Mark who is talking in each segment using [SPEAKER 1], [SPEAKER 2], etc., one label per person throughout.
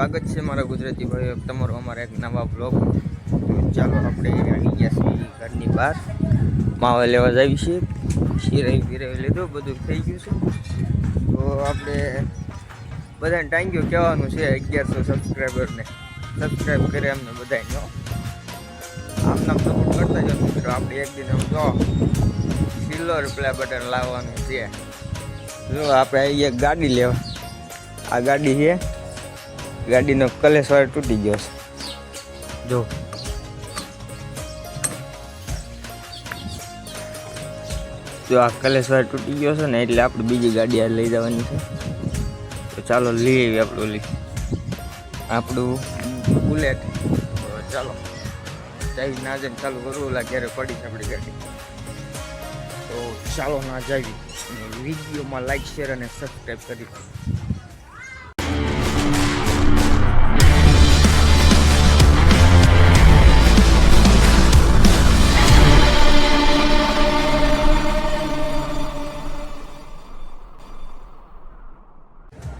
[SPEAKER 1] સ્વાગત છે મારા ગુજરાતી ભાઈઓ તમારો અમારા એક નવા બ્લોગ. ચાલો આપણે આવી ગયા છીએ ઘરની બહાર, માવા લેવા જઈએ છીએ. શીરાઈ પીરાઈ લીધું, બધું થઈ ગયું છે. તો આપણે બધાને ટાંગ્યું કહેવાનું છે 1100 સબસ્ક્રાઈબરને સબસ્ક્રાઈબ કરે અમને બધાને. આમના સપોર્ટ કરતા જાઓ મિત્રો. આપણે એક દિન આમ જો સિલ્વર પ્લે બટન લાવવાનું છે. જો આપણે આવી એક ગાડી લેવા, આ ગાડી છે, ગાડીનો કલેશ વાળ તૂટી ગયો છે. જો આ કલેશ વાળ તૂટી ગયો છે ને, એટલે આપણે બીજી ગાડી આ લઈ જવાની છે. તો ચાલો લઈ આવીએ આપણું બુલેટ. તો ચાલો ચાવી ના જઈને ચાલુ કરવું, ઓલા ઘેરે પડી છે આપણી ગાડી. તો ચાલો ના જાવી, વિડીયોમાં લાઈક શેર અને સબસ્ક્રાઈબ કરી.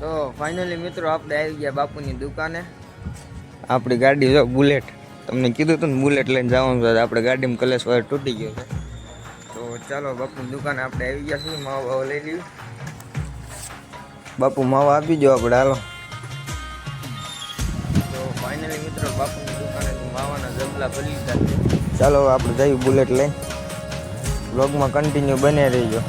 [SPEAKER 1] તો ફાઇનલી મિત્રો આપણે આવી ગયા બાપુની દુકાને. આપણી ગાડી જો બુલેટ, તમને કીધું હતું ને બુલેટ લઈને જવાનું છે. આપણે ગાડીમાં કલેશ વાયર તૂટી ગયો છે. તો ચાલો બાપુની દુકાને આપણે આવી ગયા છીએ. માવા લઈ લઈએ. બાપુ માવા આપી દો આપણે, હાલો. તો ફાઇનલી મિત્રો બાપુની દુકાને માવાના જબલા ભરી લીધા છે. ચાલો આપણે જઈએ બુલેટ લઈને. બ્લોગમાં કન્ટિન્યુ બને રહીજો.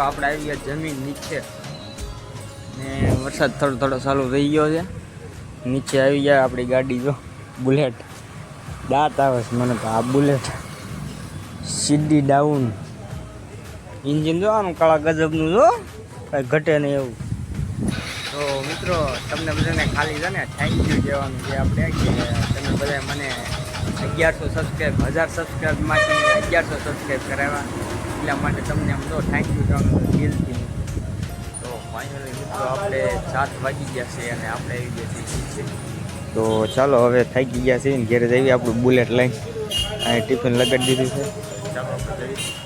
[SPEAKER 1] આપણે આવી ગયા જમીન નીચે ને વરસાદ થોડો થોડો ચાલુ થઈ ગયો છે. નીચે આવી ગયા આપણી ગાડી. જો બુલેટ, દાંત આવે છે મને તો. આ બુલેટ સીધી ડાઉન, ઇન્જિન જો આનું કાળા ગજબનું, જો કાંઈ ઘટે નહીં એવું. તો મિત્રો તમને બધાને ખાલી છે ને થેન્ક યુ કહેવાનું છે આપણે કે તમે બધા મને 1100 સબસ્ક્રાઈબ, 1000 સબસ્ક્રાઈબમાંથી 1100 સબસ્ક્રાઈબ કરાવ્યા. એટલા માટે તમને આમ તો થેન્ક યુ કહેવાનું દિલથી. તો ફાઇનલી મિત્રો આપણે 7 વાગી ગયા છે અને આપણે આવી ગયા છીએ. તો ચાલો હવે થાકી ગયા છીએ ને ઘેરે જઈએ આપણું બુલેટ લઈને. અહીં ટિફિન લગાડી દીધું છે. ચાલો આપણે જઈએ.